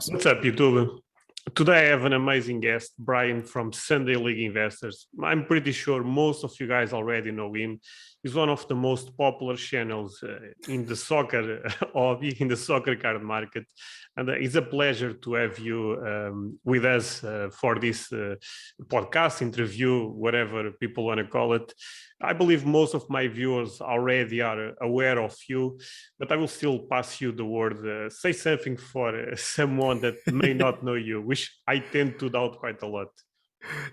Awesome. What's up, YouTube? Today I have an amazing guest, Bryan from Sunday League Investors. I'm pretty sure most of you guys already know him. He's one of the most popular channels in the soccer hobby, in the soccer card market. And it's a pleasure to have you with us for this podcast, interview, whatever people want to call it. I believe most of my viewers already are aware of you, but I will still pass you the word. Say something for someone that may not know you, which I tend to doubt quite a lot.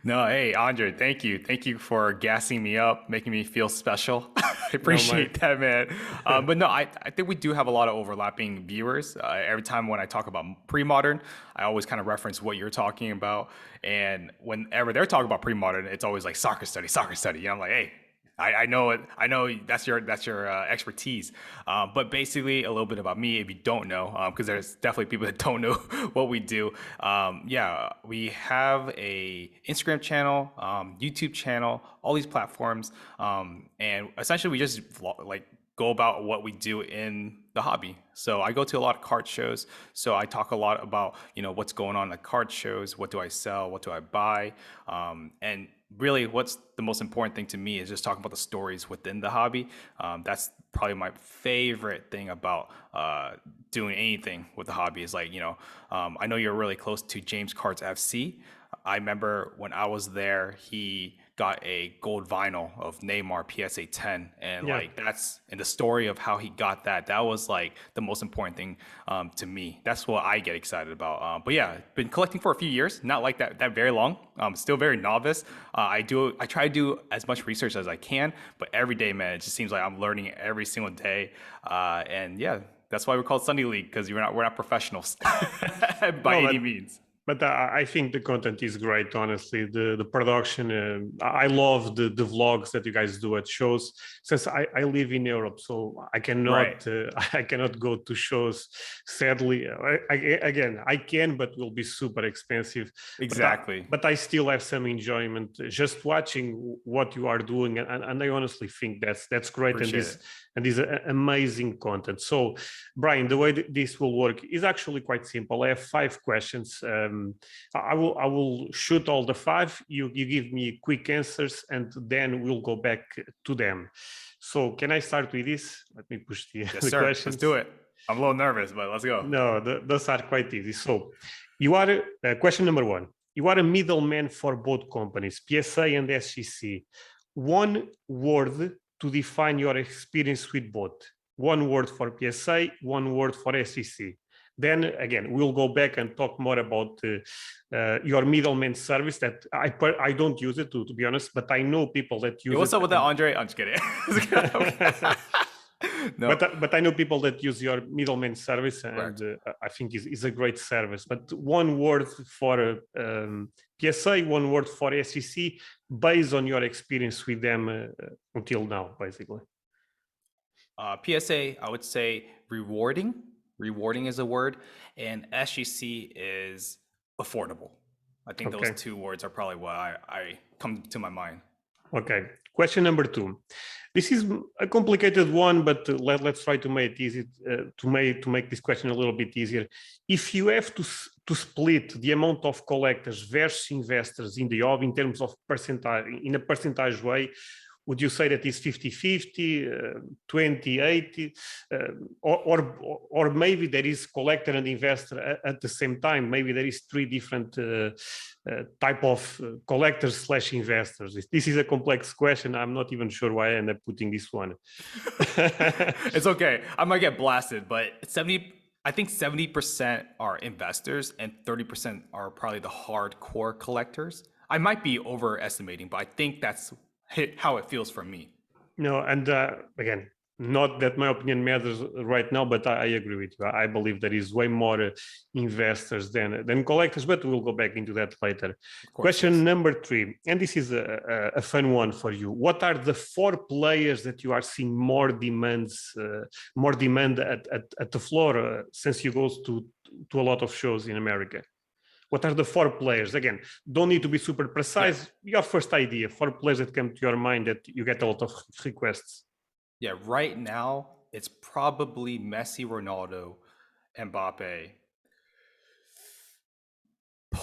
No, hey, Andre, thank you. Thank you for gassing me up, making me feel special. I appreciate that, man. But no, I think we do have a lot of overlapping viewers. Every time when I talk about pre-modern, I always kind of reference what you're talking about. And whenever they're talking about pre-modern, it's always like soccer study, soccer study. I'm like, hey, I know it. I know that's your expertise. But basically, a little bit about me, if you don't know, because there's definitely people that don't know what we do. Yeah, we have a Instagram channel, YouTube channel, all these platforms, and essentially we just go about what we do in the hobby. So I go to a lot of card shows. So I talk a lot about, what's going on at card shows. What do I sell? What do I buy? And really what's the most important thing to me is just talking about the stories within the hobby. That's probably my favorite thing about doing anything with the hobby is I know you're really close to James Cards FC. I remember when I was there, he got a gold vinyl of Neymar PSA 10, and that's in the story of how he got that. That was like the most important thing to me. That's what I get excited about. But yeah, been collecting for a few years, not like that very long. Still very novice. I try to do as much research as I can, but every day, man, it just seems like I'm learning every single day. And yeah, that's why we're called Sunday League, because we're not professionals by any means. But I think the content is great, honestly. The production, I love the vlogs that you guys do at shows. Since I live in Europe, so I cannot I cannot go to shows. Sadly, I can, but will be super expensive. Exactly. But I still have some enjoyment just watching what you are doing, and I honestly think that's great. And this amazing content. So, Bryan, the way this will work is actually quite simple. I have 5 questions. I will shoot all the 5. You give me quick answers, and then we'll go back to them. So, can I start with this? Let me push the questions. Let's do it. I'm a little nervous, but let's go. No, those are quite easy. So, you are question number 1. You are a middleman for both companies, PSA and SGC. One word to define your experience with both. One word for PSA, one word for SEC. Then again, we'll go back and talk more about your middleman service that I don't use it to be honest, but I know people that use it. What's up with that, Andre? I'm just kidding. No. But I know people that use your middleman service, and I think is a great service. But one word for PSA, one word for SEC, based on your experience with them until now, basically. PSA, I would say rewarding. Rewarding is a word, and SGC is affordable. I think those 2 words are probably what I come to my mind. Okay. Question number 2. This is a complicated one, but let's try to make it easy to make this question a little bit easier. If you have to split the amount of collectors versus investors in the hobby in terms of percentage, in a percentage way, would you say that it's 50-50, 20-80, or maybe there is collector and investor at the same time? Maybe there is 3 different type of collectors/investors. This is a complex question. I'm not even sure why I end up putting this one. It's okay. I might get blasted, but I think 70% are investors and 30% are probably the hardcore collectors. I might be overestimating, but I think that's how it feels for me. No, and again, not that my opinion matters right now, but I agree with you. I believe there is way more investors than collectors, but we'll go back into that later. Question number 3, and this is a fun one for you. What are the 4 players that you are seeing more demand at the floor since you go to a lot of shows in America? What are the 4 players? Again, don't need to be super precise. Your first idea, 4 players that come to your mind that you get a lot of requests. Yeah, right now, it's probably Messi, Ronaldo, Mbappe.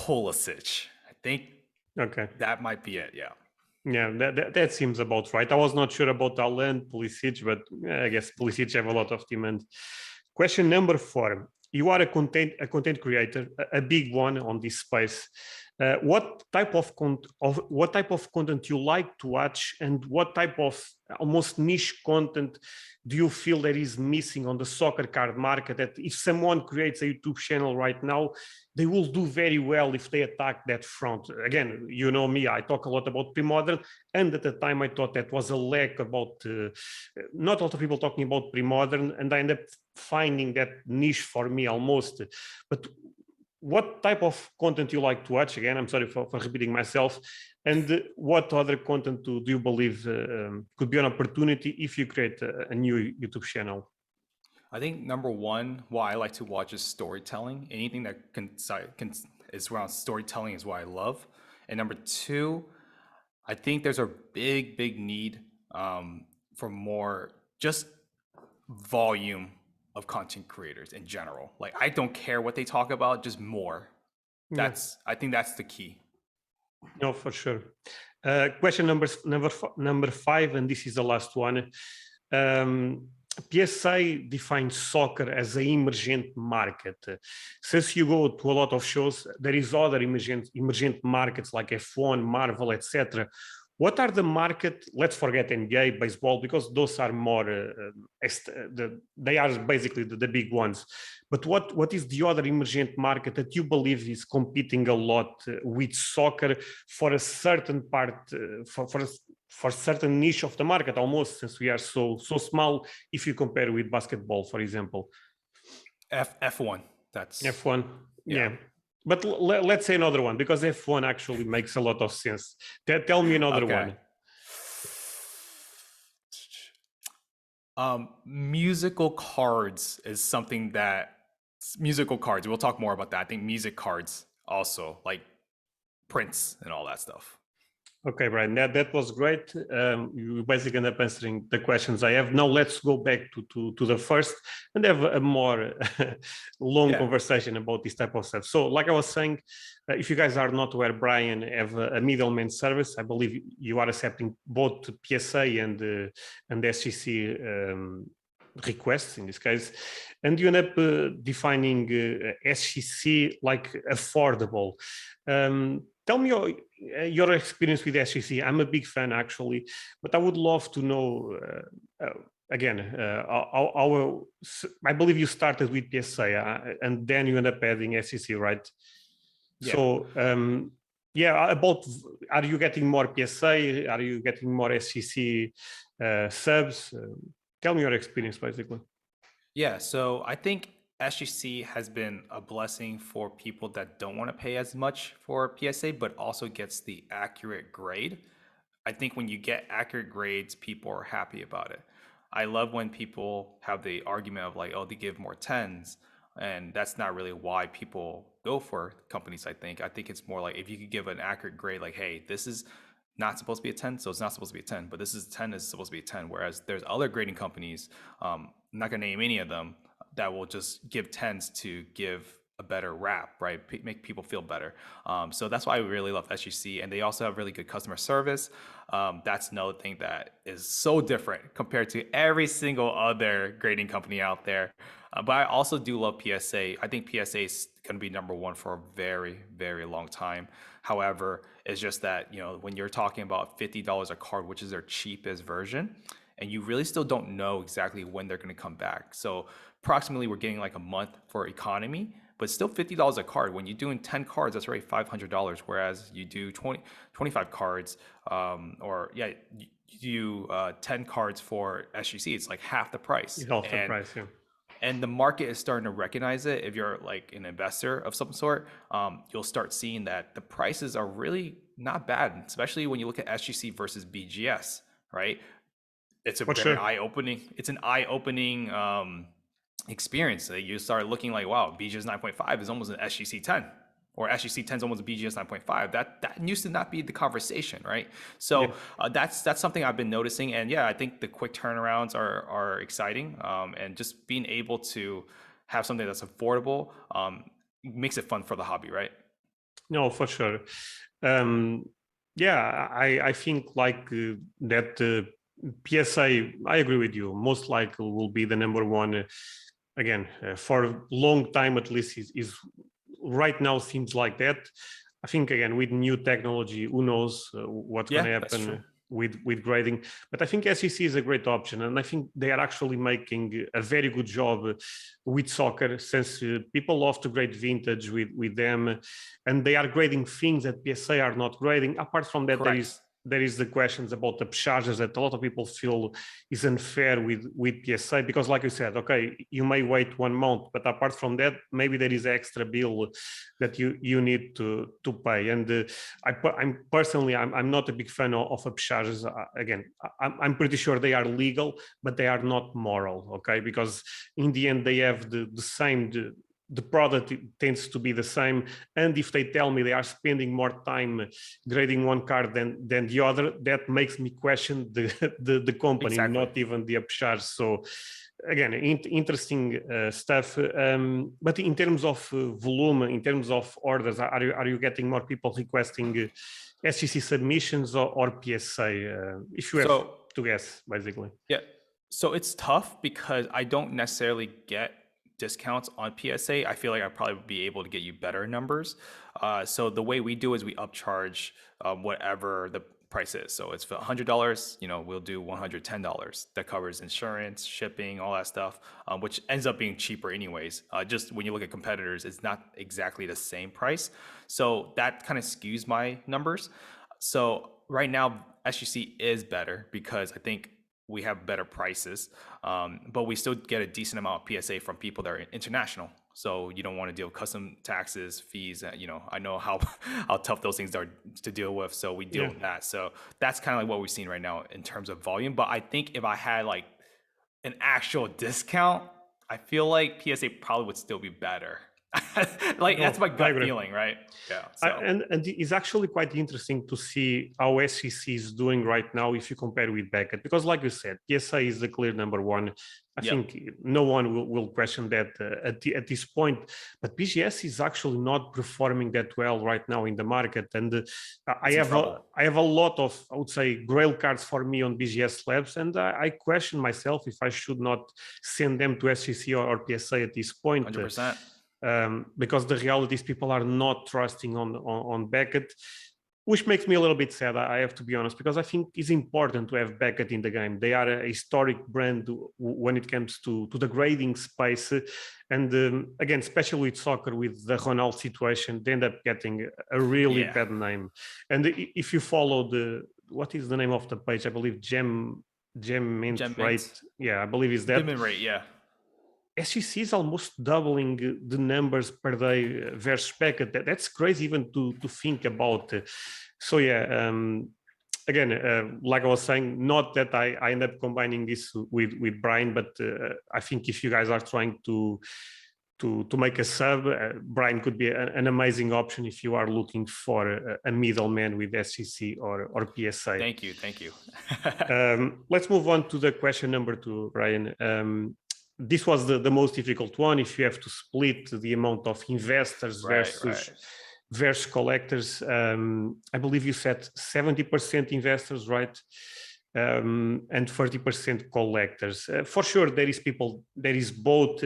Pulisic. I think Okay. that might be it. Yeah. Yeah, that seems about right. I was not sure about Alan Pulisic, but I guess Pulisic have a lot of demand. Question number 4. You are a content creator, a big one on this space. What type of content you like to watch, and what type of almost niche content do you feel that is missing on the soccer card market? That if someone creates a YouTube channel right now, they will do very well if they attack that front. Again, you know me, I talk a lot about pre-modern, and at the time I thought that was a lack about, not a lot of people talking about pre-modern, and I ended up finding that niche for me almost. But what type of content you like to watch? Again, I'm sorry for repeating myself. And what other content do you believe could be an opportunity if you create a new YouTube channel? I think number one, what I like to watch is storytelling. Anything that can is around storytelling is what I love. And number two, I think there's a big need for more just volume of content creators in general. Like I don't care what they talk about, just more. Yeah, I think that's the key. no, for sure. Question number 5, and this is the last one. PSA defines soccer as an emergent market. Since you go to a lot of shows, there is other emergent markets like F1, Marvel, etc. What are the market? Let's forget NBA, baseball, because those are more. They are basically the big ones. But what is the other emergent market that you believe is competing a lot with soccer for a certain part, for certain niche of the market, almost, since we are so small if you compare with basketball, for example? F1. That's F1, yeah. yeah. But let's say another one, because F1 actually makes a lot of sense. Tell me another Okay. one. Musical cards is something that musical cards. We'll talk more about that. I think music cards also, like Prince and all that stuff. Okay, Brian, that was great. You basically end up answering the questions I have. Now let's go back to the first and have a more long Yeah. conversation about this type of stuff. So like I was saying, if you guys are not aware, Brian have a middleman service. I believe you are accepting both PSA and SGC requests in this case, and you end up defining SGC like affordable. Tell me your experience with SGC. I'm a big fan actually, but I would love to know again. I believe you started with PSA and then you end up adding SGC, right? Yeah. So yeah, about are you getting more PSA? Are you getting more SGC subs? Tell me your experience, basically. Yeah, so I think SGC has been a blessing for people that don't want to pay as much for PSA, but also gets the accurate grade. I think when you get accurate grades, people are happy about it. I love when people have the argument of like, oh, they give more tens. And that's not really why people go for companies, I think. I think it's more like if you could give an accurate grade, like, hey, this is not supposed to be a 10, so it's not supposed to be a 10, but this is 10 is supposed to be a 10. Whereas there's other grading companies, I'm not gonna name any of them, that will just give tens to give a better rap, right? Make people feel better. So that's why I really love SGC, and they also have really good customer service. That's another thing that is so different compared to every single other grading company out there. But I also do love PSA. I think PSA is going to be number one for a very long time. However, it's just that, you know, when you're talking about $50 a card, which is their cheapest version, and you really still don't know exactly when they're going to come back. So approximately we're getting like a month for economy, but still $50 a card. When you're doing 10 cards, that's already $500. Whereas you do 25 cards, or yeah, you do 10 cards for SGC, it's like half the price. It's half the price, yeah. And the market is starting to recognize it. If you're like an investor of some sort, you'll start seeing that the prices are really not bad, especially when you look at SGC versus BGS, right? It's a For very sure. eye-opening. It's an eye-opening experience. That you start looking like, wow, BGS 9.5 is almost an SGC 10, or SGC 10 is almost a BGS 9.5. That used to not be the conversation, right? So Yeah. That's something I've been noticing, and yeah, I think the quick turnarounds are exciting, and just being able to have something that's affordable makes it fun for the hobby, right? No, for sure. Um, yeah, I think like that PSA. I agree with you. Most likely will be the number one. Again, for a long time at least is right now seems like that. I think again with new technology, who knows what's going Yeah, to that's true. happen with grading. But I think SEC is a great option, and I think they are actually making a very good job with soccer since people love to grade vintage with them, and they are grading things that PSA are not grading. Apart from that, Correct. there is the questions about the charges that a lot of people feel is unfair with PSA because, like you said, okay, you may wait 1 month, but apart from that, maybe there is extra bill that you need to pay. And I'm personally, I'm not a big fan of upcharges. Again, I'm pretty sure they are legal, but they are not moral. Okay, because in the end, they have the same. The product tends to be the same, and if they tell me they are spending more time grading one card than the other, that makes me question the company, Exactly. not even the upcharge. So again, interesting stuff. But in terms of volume, in terms of orders, are you getting more people requesting SEC submissions or PSA? If you have So to guess, basically. yeah. So it's tough because I don't necessarily get discounts on PSA. I feel like I'd probably be able to get you better numbers. So the way we do is we upcharge whatever the price is. So it's for $100, we'll do $110. That covers insurance, shipping, all that stuff, which ends up being cheaper anyways. Just when you look at competitors, it's not exactly the same price. So that kind of skews my numbers. So right now, SGC is better because I think we have better prices, but we still get a decent amount of PSA from people that are international. So you don't want to deal with custom taxes, fees. I know how how tough those things are to deal with. So we deal Yeah. with that. So that's kind of like what we're seeing right now in terms of volume. But I think if I had like an actual discount, I feel like PSA probably would still be better. Like that's No, my I gut agree. feeling, right? Yeah. So And it's actually quite interesting to see how SEC is doing right now if you compare with Beckett, because like you said, PSA is the clear number one. I yep, think no one will question that at this point. But BGS is actually not performing that well right now in the market, and I it's in have trouble. I have a lot of, I would say, grail cards for me on BGS Labs, and I question myself if I should not send them to SEC or PSA at this point. 100%. Because the reality is people are not trusting on Beckett, which makes me a little bit sad. I have to be honest, because I think it's important to have Beckett in the game. They are a historic brand when it comes to the grading space, and again, especially with soccer, with the Ronaldo situation, they end up getting a really Yeah. bad name. And if you follow what is the name of the page? I believe Gem Mint Gem Rate. Mint. Yeah, I believe is that. Dimming rate, yeah. SEC is almost doubling the numbers per day versus Beckett. That's crazy even to think about. So yeah, again, like I was saying, not that I end up combining this with Bryan, but I think if you guys are trying to make a sub, Bryan could be an amazing option if you are looking for a middleman with SEC or PSA. Thank you. Thank you. Let's move on to the question number 2, Ryan. This was the most difficult one. If you have to split the amount of investors Right, right. versus collectors, I believe you said 70% investors, right? And 30% collectors. For sure, there is both.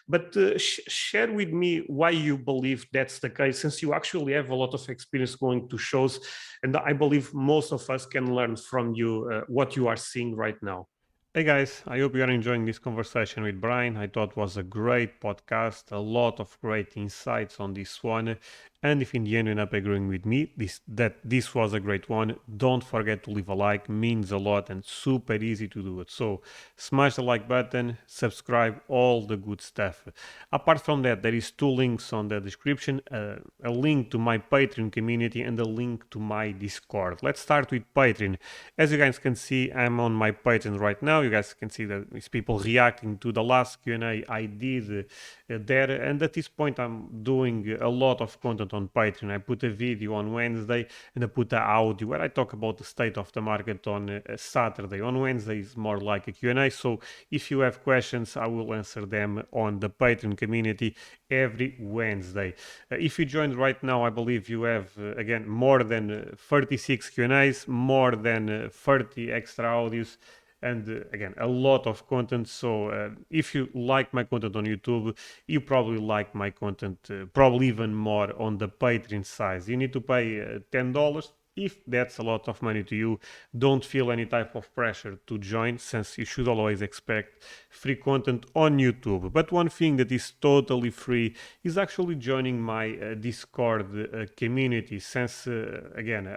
But share with me why you believe that's the case, since you actually have a lot of experience going to shows, and I believe most of us can learn from you what you are seeing right now. Hey guys, I hope you are enjoying this conversation with Bryan. I thought it was a great podcast, a lot of great insights on this one. And if in the end you end up agreeing with me that this was a great one, don't forget to leave a like, means a lot and super easy to do it. So smash the like button, subscribe, all the good stuff. Apart from that, there is 2 links on the description, a link to my Patreon community and a link to my Discord. Let's start with Patreon. As you guys can see, I'm on my Patreon right now. You guys can see that it's people reacting to the last Q&A I did there, and at this point I'm doing a lot of content on Patreon. I put a video on Wednesday and I put an audio where I talk about the state of the market on Saturday. On Wednesday is more like a Q&A. So if you have questions, I will answer them on the Patreon community every Wednesday. If you joined right now, I believe you have, again, more than 36 Q&As, more than 30 extra audios, and again, a lot of content. So if you like my content on YouTube, you probably like my content probably even more on the Patreon side. You need to pay $10. If that's a lot of money to you, don't feel any type of pressure to join, since you should always expect free content on YouTube. But one thing that is totally free is actually joining my Discord community, since again,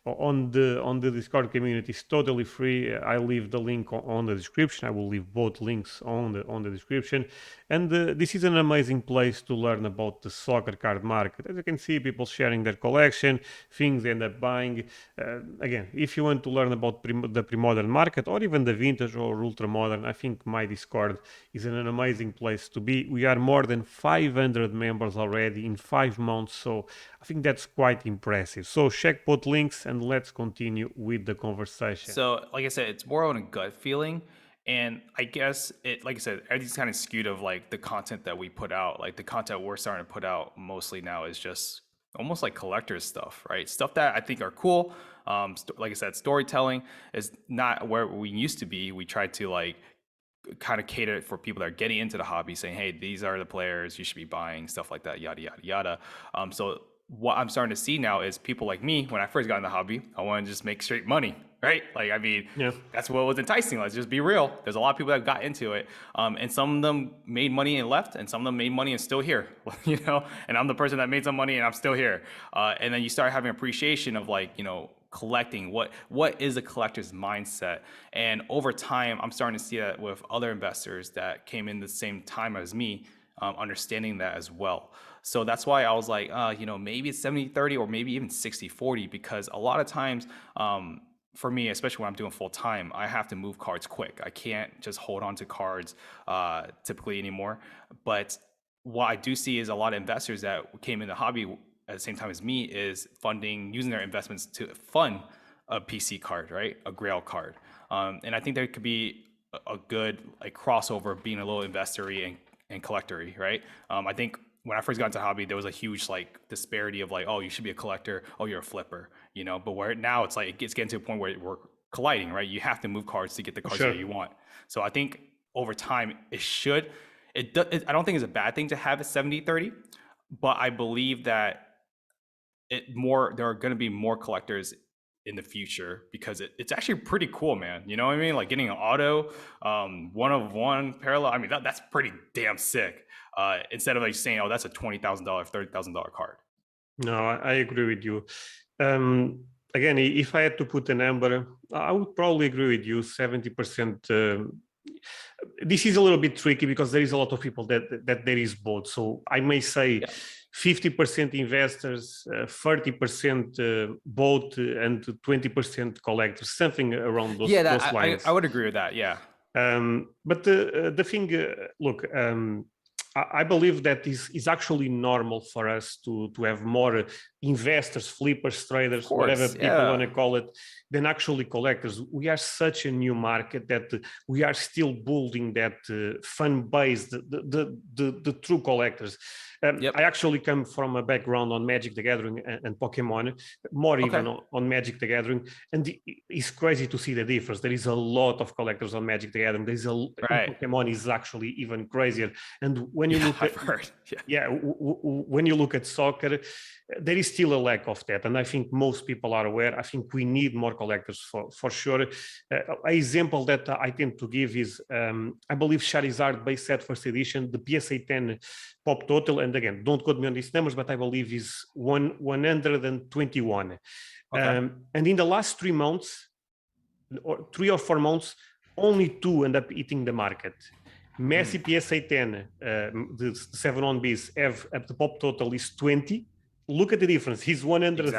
on the Discord community is totally free. I leave the link on the description. I will leave both links on the description. And this is an amazing place to learn about the soccer card market. As you can see, people sharing their collection, things they end up buying. Again, if you want to learn about the pre-modern market or even the vintage or ultra modern, I think my Discord is an amazing place to be. We are more than 500 members already in 5 months, so I think that's quite impressive. So check both links and let's continue with the conversation. So, like I said, it's more on a gut feeling. And I guess like I said, everything's kind of skewed of like the content that we put out. Like the content we're starting to put out mostly now is just almost like collector's stuff, right? Stuff that I think are cool. Like I said, storytelling is not where we used to be. We tried to like kind of cater it for people that are getting into the hobby, saying, hey, these are the players you should be buying, stuff like that, yada, yada, yada. So what I'm starting to see now is people like me, when I first got in the hobby, I want to just make straight money, right? Like, I mean, Yeah. that's what was enticing. Let's just be real. There's a lot of people that got into it. And some of them made money and left, and some of them made money and still here, you know? And I'm the person that made some money and I'm still here. And then you start having appreciation of like, you know, collecting. What is a collector's mindset? And over time, I'm starting to see that with other investors that came in the same time as me, understanding that as well. So that's why I was like, you know, maybe it's 70-30 or maybe even 60-40, because a lot of times, for me, especially when I'm doing full time, I have to move cards quick. I can't just hold on to cards typically anymore. But what I do see is a lot of investors that came in the hobby at the same time as me is using their investments to fund a PC card, right? A Grail card. And I think there could be a good like crossover being a little investory and collectory, right? I think when I first got into hobby, there was a huge like disparity of like, oh, you should be a collector, oh, you're a flipper, you know. But where now it's like it's getting to a point where we're colliding, right? You have to move cards to get the cards Sure. that you want. So I think over time I don't think it's a bad thing to have a 70-30, but I believe that there are going to be more collectors in the future, because it's actually pretty cool, man. You know what I mean? Like getting an auto, 1 of 1 parallel. I mean, that's pretty damn sick. Instead of like saying, oh, that's a $20,000, $30,000 card. No, I agree with you. Again, if I had to put a number, I would probably agree with you, 70%. This is a little bit tricky because there is a lot of people that there is both. So I may say 50% investors, 30% both, and 20% collectors, something around those lines. I would agree with that. Yeah. But the thing, look, I believe that is actually normal for us to have more investors, flippers, traders, whatever people want to call it, than actually collectors. We are such a new market that we are still building that fan base, the true collectors. I actually come from a background on Magic the Gathering and Pokemon, more even on Magic the Gathering, and it's crazy to see the difference. There is a lot of collectors on Magic the Gathering. Pokemon is actually even crazier. And when you look at when you look at soccer, there is still a lack of that, and I think most people are aware. I think we need more collectors for sure. An example that I tend to give is I believe Charizard base set first edition, the PSA 10 pop total, and again, don't quote me on these numbers, but I believe is 121. And in the last 3 months, or 3 or 4 months, only 2 end up hitting the market. Messi PSA 10, the 7-on-Bs have at the pop total is 20. Look at the difference. He's 100,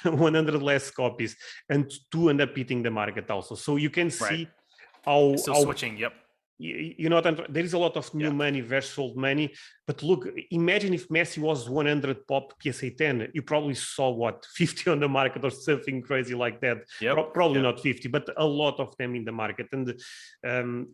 100 less copies, and 2 end up hitting the market also. So you can see how switching. Yep. you know, there is a lot of new money versus old money. But look, imagine if Messi was 100 pop PSA 10, you probably saw what 50 on the market or something crazy like that. Probably not 50, but a lot of them in the market. And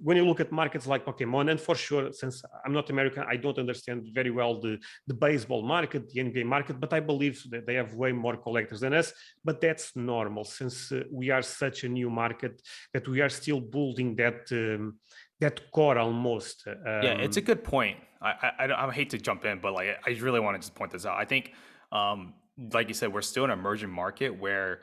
when you look at markets like Pokemon, and for sure, since I'm not American, I don't understand very well the baseball market, the NBA market, but I believe that they have way more collectors than us. But that's normal since we are such a new market that we are still building that core almost. Yeah, it's a good point. I hate to jump in, but like I really want to just point this out. I think, like you said, we're still in an emerging market where,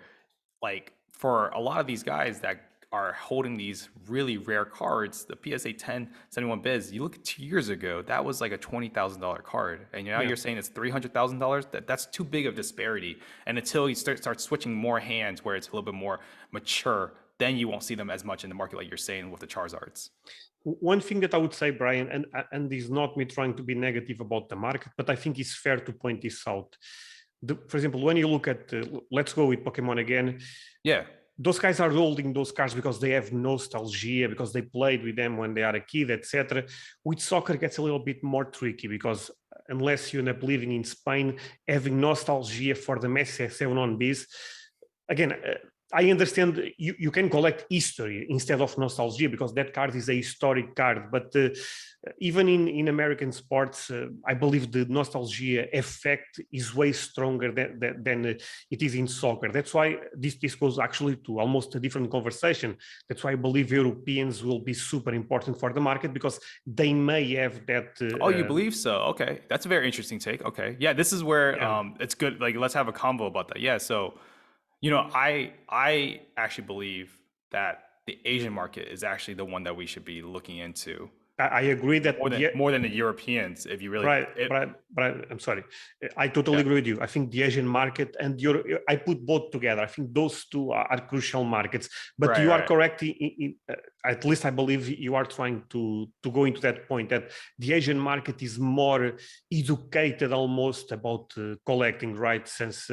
like, for a lot of these guys that are holding these really rare cards, the PSA 10 71 biz, you look at 2 years ago, that was like a $20,000 card, and now you're saying it's $300,000. That's too big of disparity. And until you start switching more hands, where it's a little bit more mature, then you won't see them as much in the market, like you're saying with the Charizards. One thing that I would say, Brian, and is not me trying to be negative about the market, but I think it's fair to point this out. For example, when you look at, let's go with Pokemon again. Yeah. Those guys are holding those cards because they have nostalgia, because they played with them when they are a kid, etc. With soccer, it gets a little bit more tricky because unless you end up living in Spain, having nostalgia for the Messi 7 on Bs, again, I understand you can collect history instead of nostalgia because that card is a historic card. But even in American sports, I believe the nostalgia effect is way stronger than it is in soccer. That's why this goes actually to almost a different conversation. That's why I believe Europeans will be super important for the market because they may have that. Oh, you believe so? Okay, that's a very interesting take. Okay, yeah, this is where it's good. Like, let's have a convo about that. Yeah, so. You know, I actually believe that the Asian market is actually the one that we should be looking into. I agree that more than the Europeans, if you really. But I'm sorry, I totally agree with you. I think the Asian market and I put both together. I think those two are crucial markets. But you are correct. At least I believe you are trying to go into that point that the Asian market is more educated almost about collecting, right? Since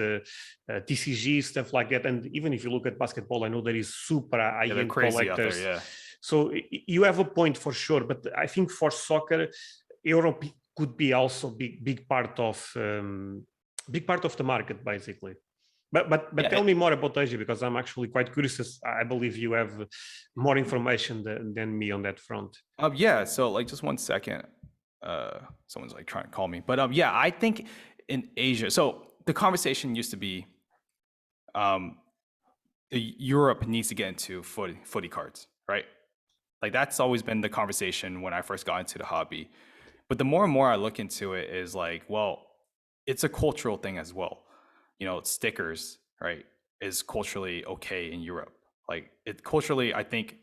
TCG stuff like that, and even if you look at basketball, I know there is super high-end collectors. Yeah. So you have a point for sure, but I think for soccer, Europe could be also big part of the market basically. But tell me more about Asia because I'm actually quite curious. I believe you have more information than me on that front. Yeah. So like, just one second. Someone's like trying to call me, but yeah, I think in Asia. So the conversation used to be, Europe needs to get into footy cards, right? Like, that's always been the conversation when I first got into the hobby. But the more and more I look into it is like, well, it's a cultural thing as well. You know, stickers, right, is culturally okay in Europe. Like, it culturally, I think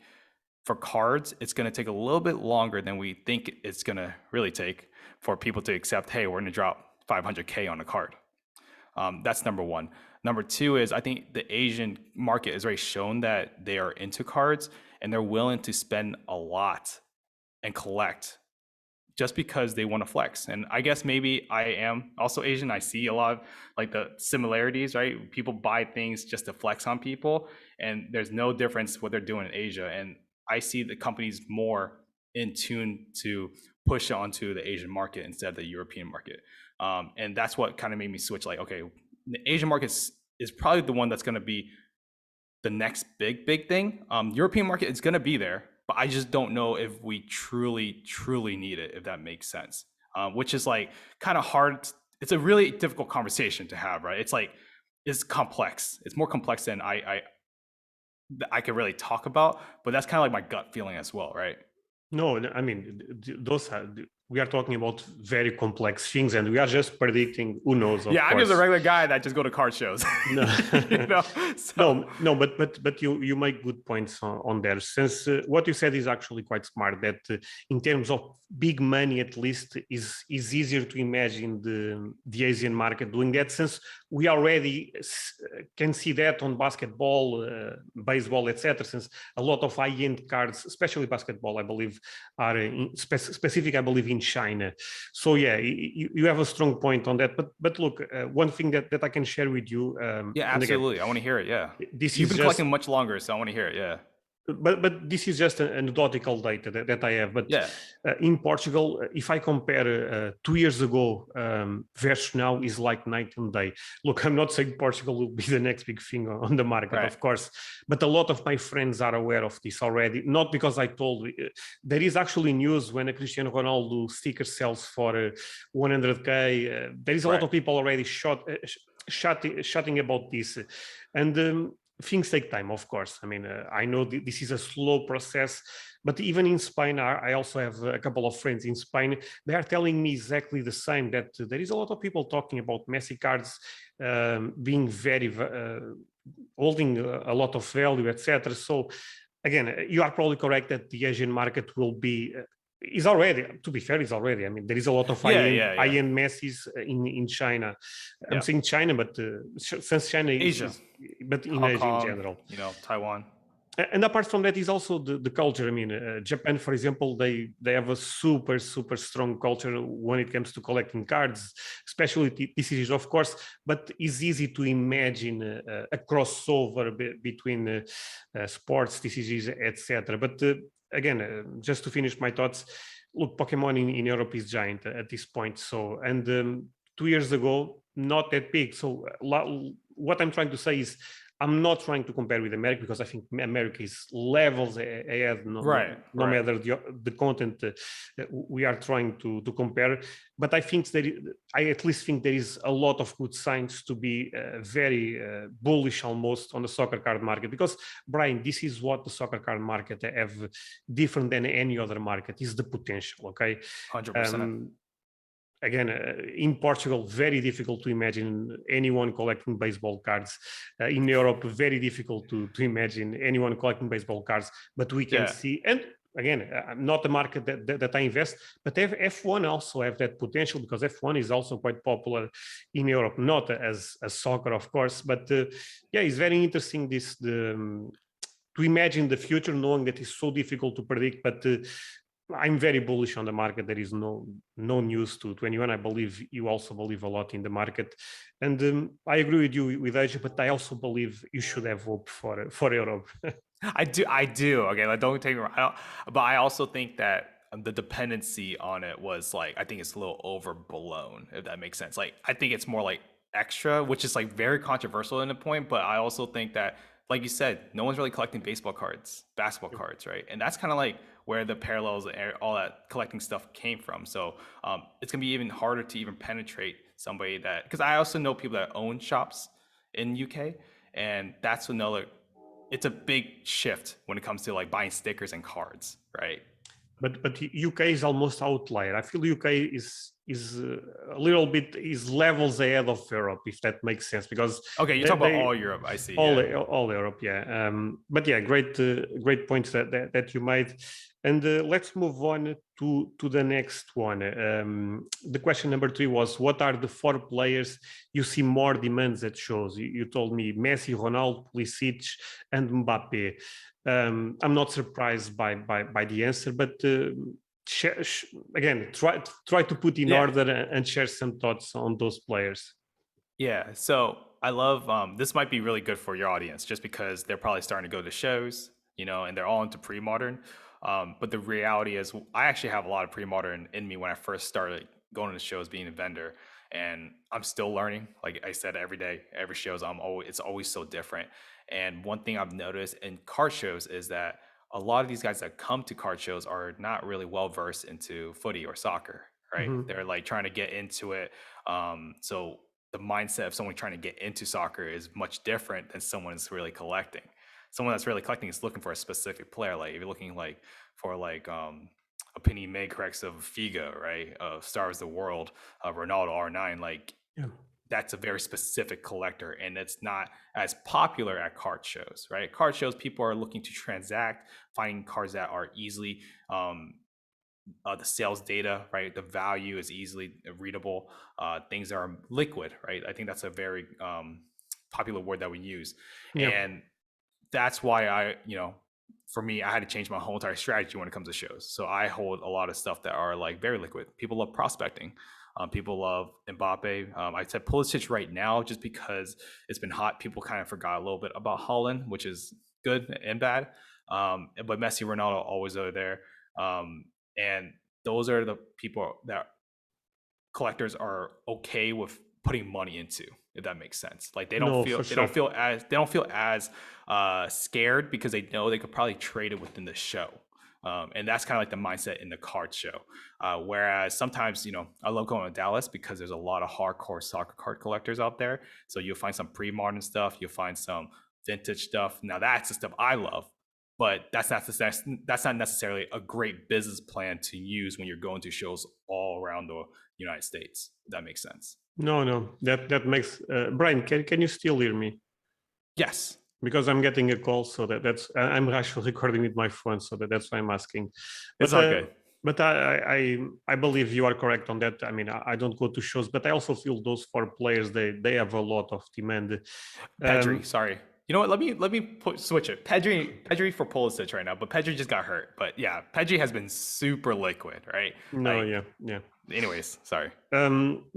for cards, it's going to take a little bit longer than we think it's going to really take for people to accept, hey, we're going to drop 500K on a card. That's number one. Number two is, I think the Asian market has already shown that they are into cards and they're willing to spend a lot and collect just because they want to flex. And I guess maybe I am also Asian. I see a lot of like the similarities, right? People buy things just to flex on people, and there's no difference what they're doing in Asia. And I see the companies more in tune to push onto the Asian market instead of the European market. And that's what kind of made me switch, like, okay, the Asian market is probably the one that's going to be the next big thing. European market is going to be there, but I just don't know if we truly need it, if that makes sense. Which is like kind of hard. It's a really difficult conversation to have, right? It's like, it's complex. It's more complex than I could really talk about, but that's kind of like my gut feeling as well, right? No, I mean, we are talking about very complex things, and we are just predicting. Who knows? Yeah, I'm just a regular guy that just go to card shows. No, you know? So. no, but you make good points on there. Since what you said is actually quite smart. That in terms of big money, at least, is easier to imagine the Asian market doing that. Since we already can see that on basketball, baseball, etc. Since a lot of high-end cards, especially basketball, I believe, are specific. I believe in China. So yeah, you have a strong point on that. But look, one thing that I can share with you. Yeah, absolutely. Again, I want to hear it. Yeah, you've been collecting much longer, so I want to hear it. Yeah. but this is just anecdotal data that I have. But Yeah. in Portugal, if I compare 2 years ago versus now, is like night and day. Look, I'm not saying Portugal will be the next big thing on the market, Right. of course, but a lot of my friends are aware of this already. Not because I told. There is actually news when a Cristiano Ronaldo sticker sells for 100K. There is a lot Right. of people already shouting about this, and things take time, of course. I mean, I know this is a slow process, but even in Spain, I also have a couple of friends in Spain. They are telling me exactly the same, that there is a lot of people talking about Messi cards being very holding a lot of value, etc. So again, you are probably correct that the Asian market will be is already, to be fair, is already. I mean, there is a lot of Yeah. high-end Yeah. Yeah. high-end Messis in China. I'm Yeah. saying China, but since China Asia, is but in Hong Asia in Kong, general. Taiwan. And apart from that is also the culture. I mean, Japan, for example, they have a super strong culture when it comes to collecting cards, especially TCGs, of course. But it's easy to imagine a crossover between sports, TCGs, etc. But again, just to finish my thoughts, look, Pokemon in Europe is giant at this point. So, and 2 years ago, not that big. So, what I'm trying to say is, I'm not trying to compare with America, because I think America is levels ahead, Right. no Right. matter the content we are trying to compare. But I think I at least think there is a lot of good signs to be very bullish almost on the soccer card market, because Bryan, this is what the soccer card market have different than any other market, is the potential. Okay. 100%. Um, Again, in Portugal, very difficult to imagine anyone collecting baseball cards. In Europe, very difficult to imagine anyone collecting baseball cards. But we can Yeah. see, and again, not a market that I invest, but F1 also have that potential, because F1 is also quite popular in Europe, not as soccer, of course. But yeah, it's very interesting to imagine the future, knowing that it's so difficult to predict. But I'm very bullish on the market. There is no news to anyone. I believe you also believe a lot in the market, and I agree with you with Asia. But I also believe you should have hope for Europe. I do. I do. Okay, like don't take me wrong. But I also think that the dependency on it was like I think it's a little overblown, if that makes sense. Like I think it's more like extra, which is like very controversial in a point. But I also think that, like you said, no one's really collecting baseball cards, basketball cards, right? And that's kind of like where the parallels and all that collecting stuff came from. So it's gonna be even harder to even penetrate somebody that, because I also know people that own shops in UK, and that's another, it's a big shift when it comes to like buying stickers and cards, right? But UK is almost outlier. I feel UK is a little bit is levels ahead of Europe, if that makes sense, because Okay, you're talking about they all Europe. I see. Yeah. all Europe, yeah. But yeah, great points that you made. And let's move on to the next one. The question number 3 was, what are the 4 players you see more demands at shows? You told me Messi, Ronaldo, Pulisic, and Mbappe. I'm not surprised by the answer, but again, try to put in Yeah. order and share some thoughts on those players. Yeah. So I love this might be really good for your audience just because they're probably starting to go to shows, and they're all into pre-modern. But the reality is I actually have a lot of pre-modern in me when I first started going to shows, being a vendor. And I'm still learning. Like I said, every day, every shows, it's always so different. And one thing I've noticed in card shows is that a lot of these guys that come to card shows are not really well versed into footy or soccer, right? Mhm. They're like trying to get into it. So the mindset of someone trying to get into soccer is much different than someone that's really collecting. Someone that's really collecting is looking for a specific player. Like if you're looking like for like a Penny May corrects of Figo, right? Of Stars of the World, Ronaldo R9, like Yeah. that's a very specific collector, and it's not as popular at card shows, right? Card shows, people are looking to transact, finding cards that are easily the sales data, right? The value is easily readable. Things are liquid, right? I think that's a very popular word that we use. Yeah. And that's why for me, I had to change my whole entire strategy when it comes to shows. So I hold a lot of stuff that are like very liquid. People love prospecting. People love Mbappe. I said Pulisic right now just because it's been hot. People kind of forgot a little bit about Holland, which is good and bad. But Messi, Ronaldo always are there, and those are the people that collectors are okay with putting money into, if that makes sense. Like No, for they sure. don't feel as scared because they know they could probably trade it within the show. And that's kind of like the mindset in the card show. Whereas sometimes, I love going to Dallas because there's a lot of hardcore soccer card collectors out there. So you'll find some pre-modern stuff, you'll find some vintage stuff. Now that's the stuff I love, but that's not necessarily a great business plan to use when you're going to shows all around the United States. If that makes sense. No, no, that makes. Brian, can you still hear me? Yes, Because I'm getting a call, so I'm actually recording with my phone, so that's why I'm asking. it's But all good. but I believe you are correct on that. I mean, I don't go to shows, but I also feel those four players they have a lot of demand. Pedri, Um, sorry. You know what? Let me switch it. Pedri for Pulisic right now, but Pedri just got hurt. But yeah, Pedri has been super liquid, right? no, Like, yeah, yeah. anyways, sorry.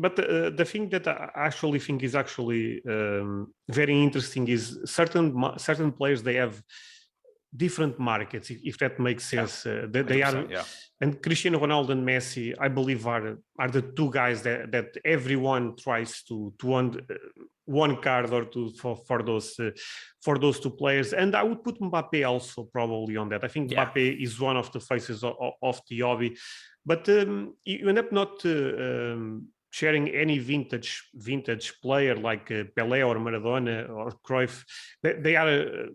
But the thing that I actually think is actually very interesting is certain players they have different markets, if that makes Yeah, sense. one hundred They are, percent. Yeah, and Cristiano Ronaldo and Messi, I believe, are the two guys that everyone tries to want one card or two for those two players. And I would put Mbappe also probably on that. I think yeah, Mbappe is one of the faces of the hobby, but you end up not sharing any vintage player like Pelé or Maradona or Cruyff. They are.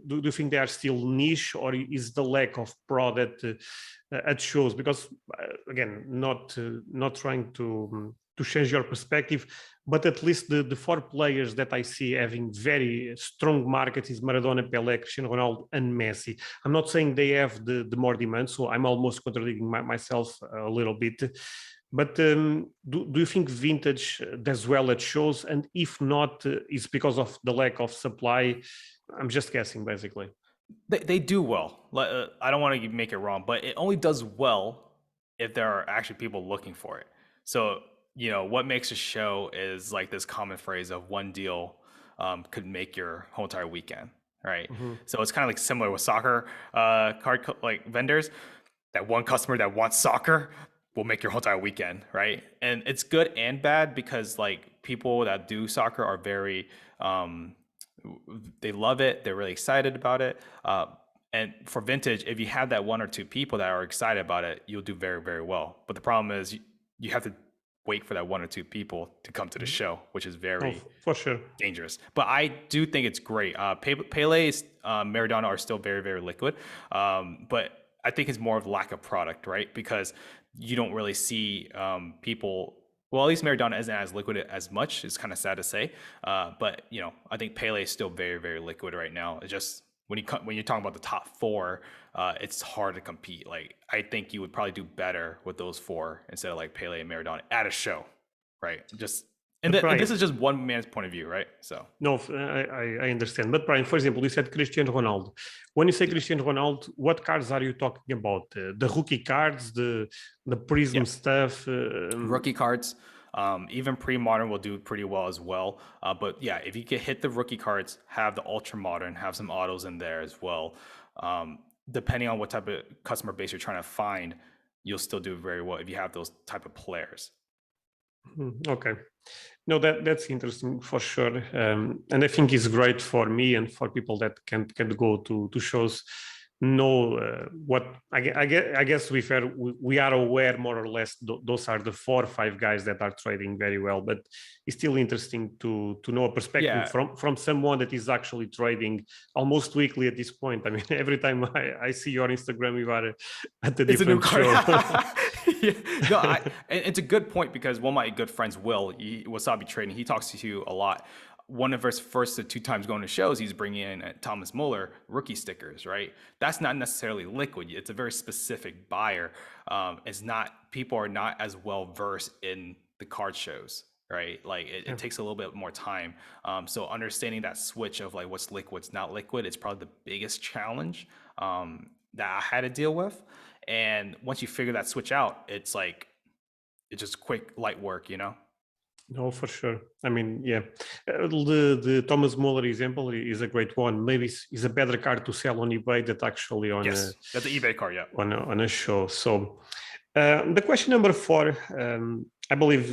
Do you think they are still niche, or is the lack of product at shows? Because again, not trying to change your perspective, but at least the four players that I see having very strong markets is Maradona, Pelé, Cristiano Ronaldo, and Messi. I'm not saying they have the more demand, so I'm almost contradicting myself a little bit. But do you think vintage does well at shows? And if not, it's because of the lack of supply? I'm just guessing, basically. they do well. I don't want to make it wrong, but it only does well if there are actually people looking for it. So what makes a show is like this common phrase of one deal could make your whole entire weekend, right? Mhm. So it's kind of like similar with soccer like vendors. That one customer that wants soccer will make your whole entire weekend, right? And it's good and bad because like people that do soccer are very they love it, they're really excited about it. And for vintage, if you have that one or two people that are excited about it, you'll do very, very well. But the problem is you have to wait for that one or two people to come to the show, which is Oh, very for sure. dangerous. But I do think it's great. Pele, Maradona are still very, very liquid. But I think it's more of lack of product, right? Because you don't really see people. Well, at least Maradona isn't as liquid as much. It's kind of sad to say. But I think Pele is still very, very liquid right now. It's just when you're talking about the top four, it's hard to compete. Like I think you would probably do better with those four instead of like Pele and Maradona at a show, right? Just But and this Brian, is just one man's point of view, right? So no, I understand. But Brian, for example, you said Cristiano Ronaldo. When you say yeah, Cristiano Ronaldo, what cards are you talking about? The rookie cards, the Prism yeah. stuff? Rookie cards, even pre-modern will do pretty well as well. But yeah, if you can hit the rookie cards, have the ultra modern, have some autos in there as well. Depending on what type of customer base you're trying to find, you'll still do very well if you have those type of players. Okay. No, that's interesting for sure, and I think it's great for me and for people that can go to shows. Know what I guess we are aware more or less. Those are the 4 or 5 guys that are trading very well, but it's still interesting to know a perspective Yeah, from someone that is actually trading almost weekly at this point. I mean, every time I see your Instagram, you are at a it's a new different card. show. Yeah. No, and it's a good point because one of my good friends, Will, Wasabi Trading, he talks to you a lot. One of his first 2 times going to shows, he's bringing in Thomas Muller rookie stickers, right? That's not necessarily liquid. It's a very specific buyer. It's not, people are not as well versed in the card shows, right? Like Yeah. it takes a little bit more time. So understanding that switch of like what's liquid, what's not liquid, it's probably the biggest challenge that I had to deal with. And once you figure that switch out, it's like it's just quick, light work, No, for sure. I mean, yeah, the Thomas Muller example is a great one. Maybe it's a better car to sell on eBay than actually on Yes, that's the eBay card. Yeah. on a show. So the question number 4, I believe,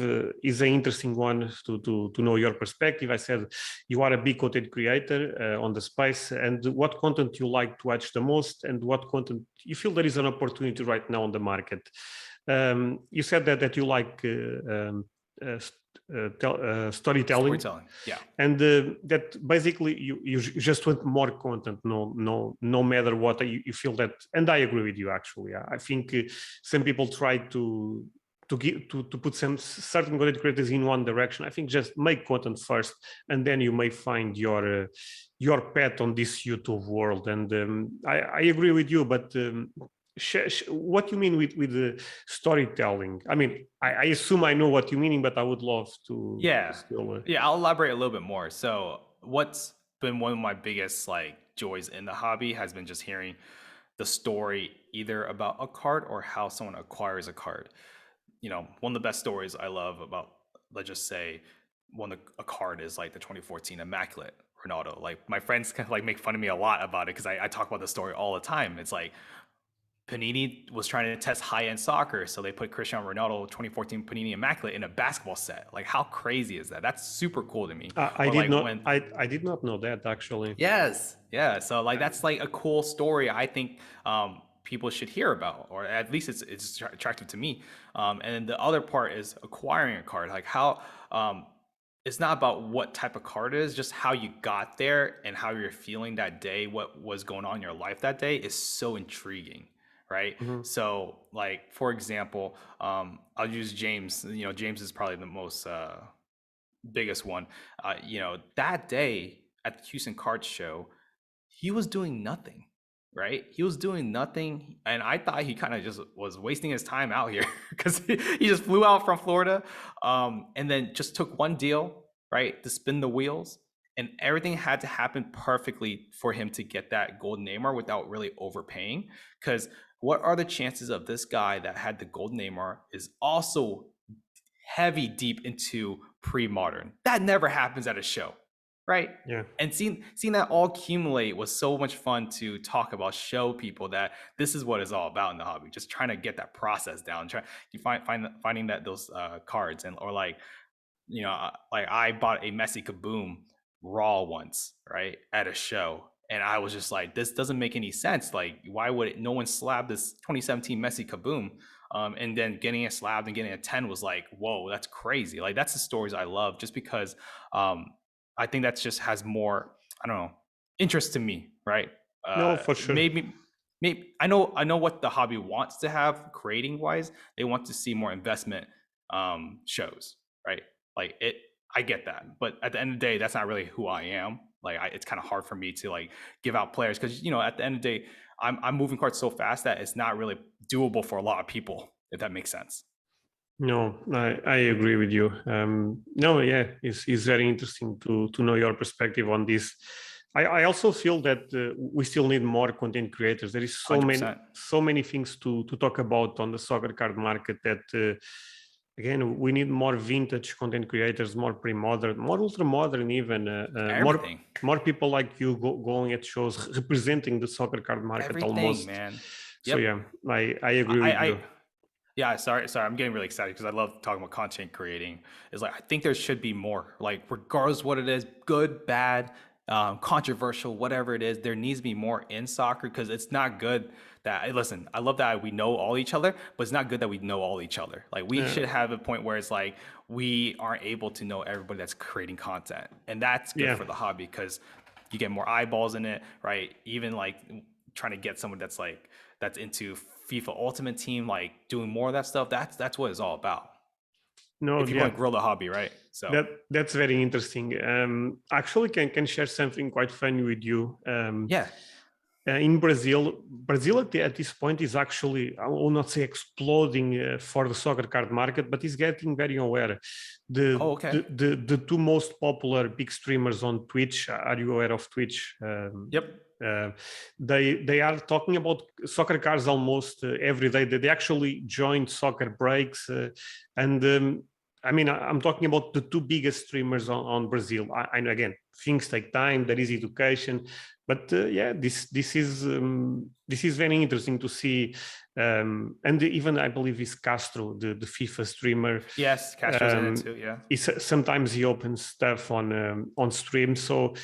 is an interesting one to know your perspective. I said you are a big content creator on the space, and what content you like to watch the most, and what content you feel there is an opportunity right now on the market. You said that you like storytelling, Storytelling. Yeah. and that basically you just want more content, no matter what. You feel that, and I agree with you. Actually, I think some people try to put some certain content creators in one direction. I think just make content first, and then you may find your path on this YouTube world. And I agree with you, but what you mean with the storytelling? I mean, I assume I know what you meaning, but I would love to Yeah. still. Yeah, I'll elaborate a little bit more. So, what's been one of my biggest like joys in the hobby has been just hearing the story either about a card or how someone acquires a card. One of the best stories I love about, let's just say, a card is like the 2014 Immaculate Ronaldo. Like my friends kind of like make fun of me a lot about it because I talk about the story all the time. It's like Panini was trying to test high-end soccer, so they put Cristiano Ronaldo 2014 Panini Immaculate in a basketball set. Like, how crazy is that? That's super cool to me. I Or did like not. when, I did not know that actually. yes, yeah. So like that's like a cool story. I think people should hear about, or at least it's attractive to me. And then the other part is acquiring a card. Like how it's not about what type of card it is, just how you got there and how you're feeling that day, what was going on in your life that day is so intriguing, right? Mhm. So, like for example, I'll use James. James is probably the most biggest one. That day at the Houston Card Show, he was doing nothing, right? He was doing nothing, and I thought he kind of just was wasting his time out here because he just flew out from Florida, and then just took one deal, right, to spin the wheels, and everything had to happen perfectly for him to get that gold Neymar without really overpaying. Because what are the chances of this guy that had the gold Neymar is also heavy deep into pre-modern? That never happens at a show, right? Yeah. And seeing that all accumulate was so much fun to talk about, show people that this is what it's all about in the hobby. Just trying to get that process down, finding that those cards, and or like like I bought a Messi Kaboom raw once, right, at a show, and I was just like, this doesn't make any sense. Like, why would no one slab this 2017 Messi Kaboom? And then getting it slabbed and getting a 10 was like, whoa, that's crazy. Like, that's the stories I love, just because I think that just has more, I don't know, interest to me, right? No, for sure. Maybe I know what the hobby wants to have creating wise. They want to see more investment shows, right? Like it, I get that, but at the end of the day, that's not really who I am. Like, it's kind of hard for me to like give out players because at the end of the day, I'm moving cards so fast that it's not really doable for a lot of people. If that makes sense. No, I agree with you. No, yeah, it's very interesting to know your perspective on this. I also feel that we still need more content creators. There is 100%. so many things to talk about on the soccer card market that again, we need more vintage content creators, more pre-modern, more ultra-modern even, Everything. more people like you going at shows representing the soccer card market Everything, almost. man. So Yep. yeah, I agree with I you. Yeah, sorry. I'm getting really excited because I love talking about content creating. Is like I think there should be more. Like regardless what it is, good, bad, controversial, whatever it is, there needs to be more in soccer because it's not good that. Listen, I love that we know all each other, but it's not good that we know all each other. Like we Uh, should have a point where it's like we aren't able to know everybody that's creating content, and that's good yeah. for the hobby because you get more eyeballs in it, right? Even like trying to get someone that's into FIFA Ultimate Team, like doing more of that stuff. That's what it's all about. No, If you're going yeah, to grow the hobby, right? So that's very interesting. Actually, can share something quite funny with you. yeah. In Brazil at this point is actually, I will not say exploding for the soccer card market, but is getting very aware. Oh, okay. The two most popular big streamers on Twitch, are you aware of Twitch? Yep. Uh, they are talking about soccer cards almost every day. They actually joined soccer breaks, and I mean, I'm talking about the two biggest streamers on Brazil. I know, again, things take time. There is education, but yeah, this is very interesting to see. And even I believe is Castro, the FIFA streamer. Yes, Castro's in it too. Yeah. Sometimes he opens stuff on stream. So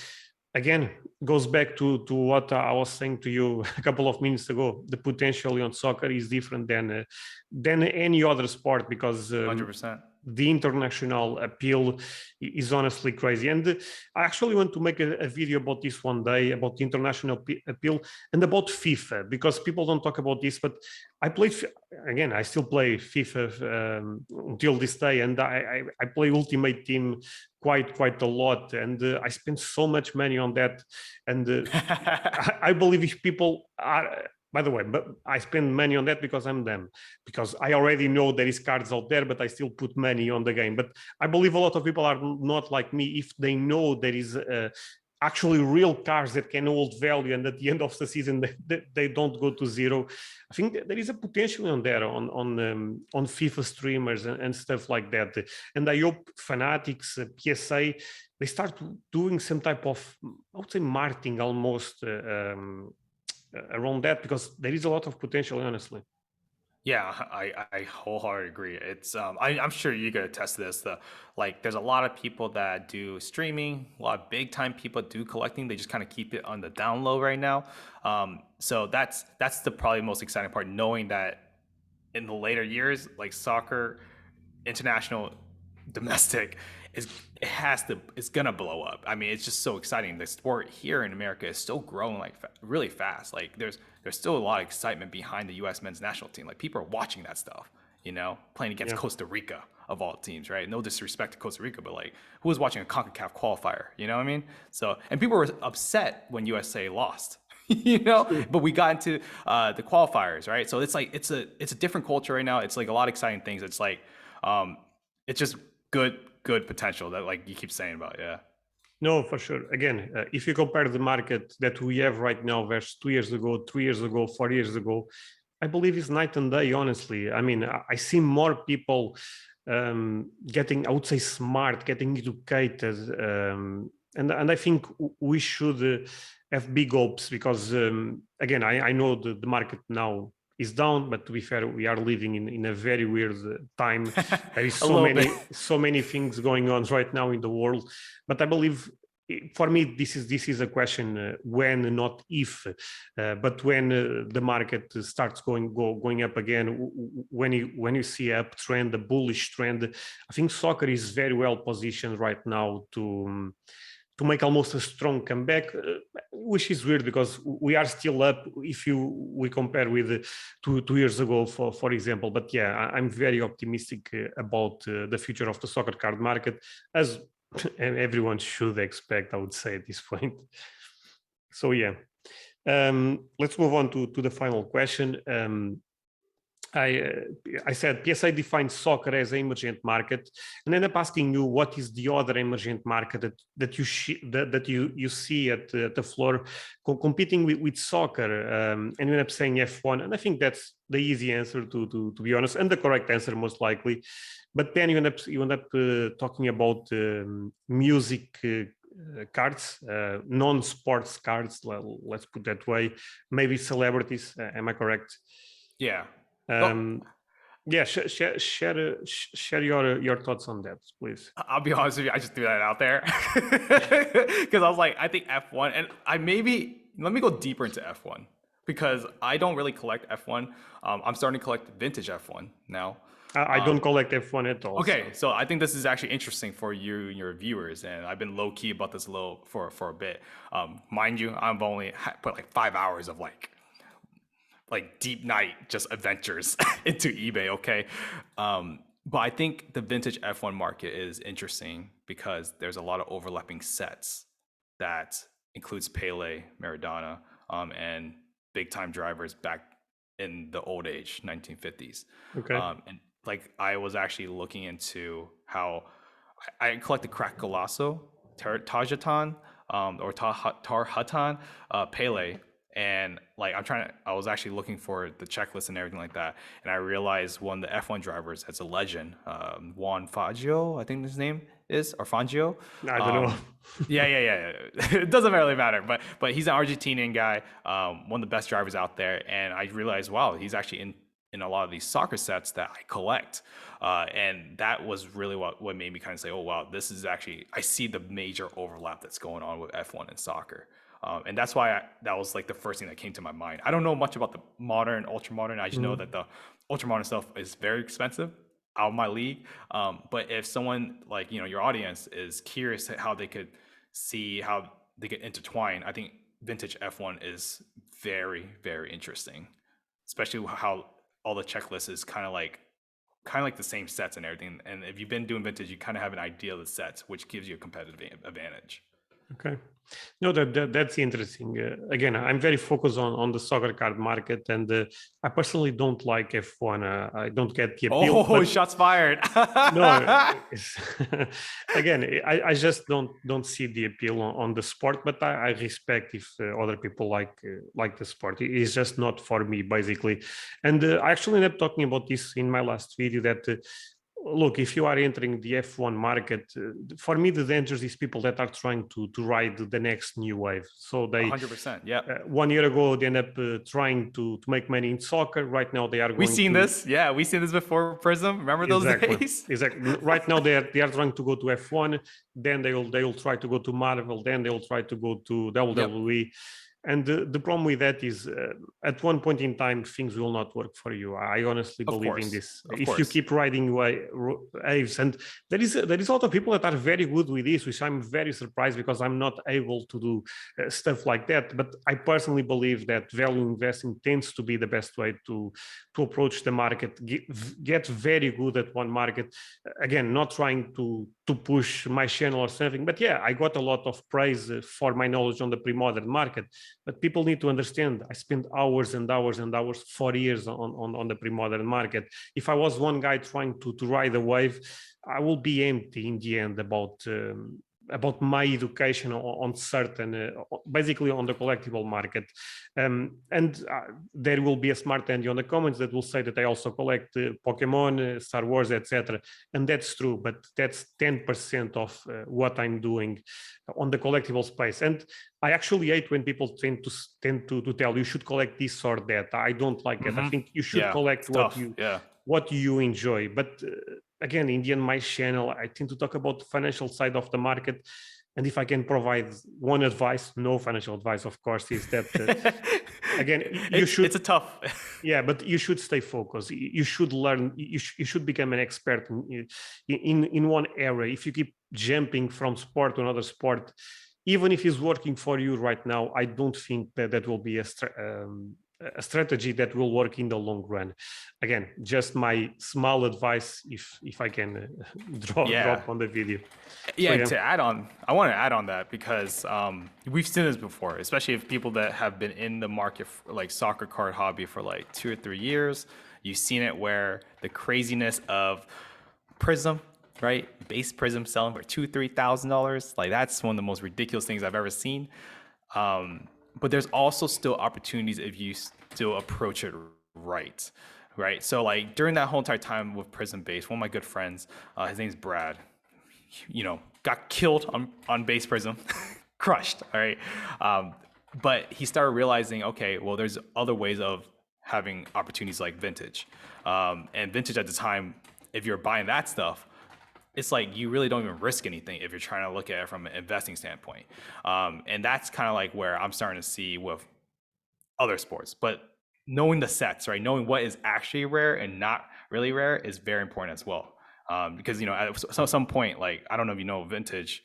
again, goes back to what I was saying to you a couple of minutes ago. The potential on soccer is different than any other sport, because 100%. the international appeal is honestly crazy. And I actually want to make a video about this one day, about the international appeal and about FIFA, because people don't talk about this, but I played, again, I still play FIFA until this day, and I play Ultimate Team quite a lot, and I spend so much money on that. And I believe if people are, by the way, but I spend money on that because I'm them, because I already know there is cards out there, but I still put money on the game. But I believe a lot of people are not like me if they know there is actually real cars that can hold value, and at the end of the season they don't go to zero. I think there is a potential on there on FIFA streamers and stuff like that. And I hope Fanatics, PSA, they start doing some type of, I would say, marketing almost around that, because there is a lot of potential, honestly. Yeah, I wholeheartedly agree. It's I'm sure you could attest to this. There's a lot of people that do streaming, a lot of big time people do collecting. They just kind of keep it on the down low right now. So that's the probably most exciting part, knowing that in the later years, like soccer, international, domestic, is it's gonna blow up. I mean, it's just so exciting. The sport here in America is still growing like really fast. Like there's still a lot of excitement behind the U.S. men's national team. Like people are watching that stuff, playing against Costa Rica of all teams, right? No disrespect to Costa Rica, but like who was watching a CONCACAF qualifier? You know what I mean? So, and people were upset when USA lost. But we got into the qualifiers, right? So it's like it's a different culture right now. It's like a lot of exciting things. It's like it's just good potential that like you keep saying about. Yeah. No, for sure. Again, if you compare the market that we have right now versus 2 years ago, 3 years ago, 4 years ago, I believe it's night and day, honestly. I mean, I see more people getting, I would say, smart, getting educated. And I think we should have big hopes, because, again, I know the market now is down, but to be fair, we are living in a very weird time. There is so many things going on right now in the world, but I believe, for me, this is a question when, not if, but when the market starts going up again, when you see a uptrend, a bullish trend, I think soccer is very well positioned right now to make almost a strong comeback, which is weird because we are still up if we compare with 2 years ago, for example. But yeah, I'm very optimistic about the future of the soccer card market, as everyone should expect, I would say, at this point. So yeah, let's move on to the final question. I said PSA defines soccer as an emergent market, and end up asking you what is the other emergent market that you see at the floor competing with soccer, and you end up saying F1, and I think that's the easy answer to be honest, and the correct answer most likely. But then you end up talking about music. Cards, non-sports cards, let's put that way, maybe celebrities, am I correct? Yeah. Yeah, share your thoughts on that, please. I'll be honest with you, I just threw that out there because I was like, I think F1, and let me go deeper into F1 because I don't really collect F1. I'm starting to collect vintage F1 now. I don't collect F1 at all. Okay, so I think this is actually interesting for you and your viewers, and I've been low key about this for a bit. Mind you, I've only put like 5 hours of like deep night just adventures into eBay. Okay, but I think the vintage F1 market is interesting because there's a lot of overlapping sets that includes Pele, Maradona, and big time drivers back in the old age 1950s. Okay. And like I was actually looking into how I collected Crack Golasso, Tarjatan, or Tarhatan, Pele, And like I was actually looking for the checklist and everything like that, and I realized one of the F1 drivers that's a legend, Juan Fangio, I think his name is, or Fangio. I don't know. Yeah. It doesn't really matter, but he's an Argentinian guy, one of the best drivers out there, and I realized, wow, he's actually in a lot of these soccer sets that I collect, and that was really what made me kind of say, oh wow, this is actually, I see the major overlap that's going on with F1 and soccer. And that's why that was like the first thing that came to my mind. I don't know much about the modern, ultra modern. I just know that the ultra modern stuff is very expensive, out of my league. But if someone like, your audience is curious at how they could see how they could intertwine, I think vintage F1 is very, very interesting, especially how all the checklists is kind of like the same sets and everything. And if you've been doing vintage, you kind of have an idea of the sets, which gives you a competitive advantage. Okay. No, that's interesting. Again, I'm very focused on the soccer card market, and I personally don't like F1. I don't get the appeal. Oh, shots fired. No, again, I just don't see the appeal on the sport, but I respect if other people like the sport. It's just not for me, basically. And I actually ended up talking about this in my last video, that look, if you are entering the F1 market, for me, the dangers is people that are trying to ride the next new wave. So they 100%. Yeah. 1 year ago, they end up trying to make money in soccer. Right now, they are going We've seen this. Yeah, we've seen this before, Prism. Remember those days? Exactly. Right now, they are trying to go to F1. Then they will try to go to Marvel. Then they'll try to go to WWE. And the problem with that is, at one point in time, things will not work for you. I honestly believe in this. If you keep riding waves, and there is a lot of people that are very good with this, which I'm very surprised, because I'm not able to do stuff like that. But I personally believe that value investing tends to be the best way to approach the market. Get very good at one market. Again, not trying to push my channel or something, but yeah, I got a lot of praise for my knowledge on the pre-modern market. But people need to understand, I spent hours and hours and hours, 4 years on the pre-modern market. If I was one guy trying to ride a wave, I will be empty in the end about my education on certain, basically on the collectible market. And there will be a smart Andy on the comments that will say that I also collect Pokemon, Star Wars, etc. And that's true, but that's 10% of what I'm doing on the collectible space. And I actually hate when people tend to tell you should collect this or that. I don't like it. I think you should collect what you enjoy. But again, in the end, my channel, I tend to talk about the financial side of the market. And if I can provide one advice, no financial advice, of course, is that again, it's a tough. Yeah, but you should stay focused. You should learn. You should become an expert in one area. If you keep jumping from sport to another sport, even if it's working for you right now, I don't think that will be a strategy that will work in the long run. Again, just my small advice, if I can drop on the video. Yeah, to add on, I want to add on that because we've seen this before, especially if people that have been in the market for, like soccer card hobby for like 2 or 3 years. You've seen it where the craziness of Prism, right? Base Prism selling for $2,000-3,000. Like that's one of the most ridiculous things I've ever seen. But there's also still opportunities if you still approach it right. So like during that whole entire time with Prism Base, one of my good friends, his name's Brad, got killed on Base Prism, crushed. All right. But he started realizing, okay, well, there's other ways of having opportunities like vintage. And vintage at the time, if you're buying that stuff, it's like you really don't even risk anything if you're trying to look at it from an investing standpoint. And that's kind of like where I'm starting to see with other sports. But knowing the sets, right? Knowing what is actually rare and not really rare is very important as well. Because, at some point, like, I don't know if you know vintage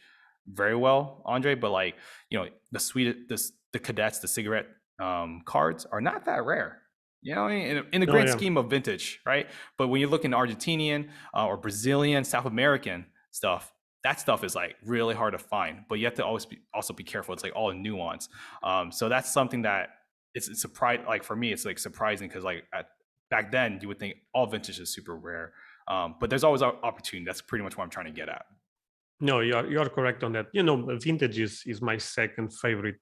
very well, Andre, but like, the cadets, the cigarette cards are not that rare. You know what I mean? In the grand scheme of vintage, right? But when you look in Argentinian or Brazilian, South American stuff, that stuff is like really hard to find. But you have to also be careful. It's like all nuance. So that's something that it's surprising. Like for me, it's like surprising because like back then you would think all vintage is super rare. But there's always opportunity. That's pretty much what I'm trying to get at. No, you're correct on that. Vintage is my second favorite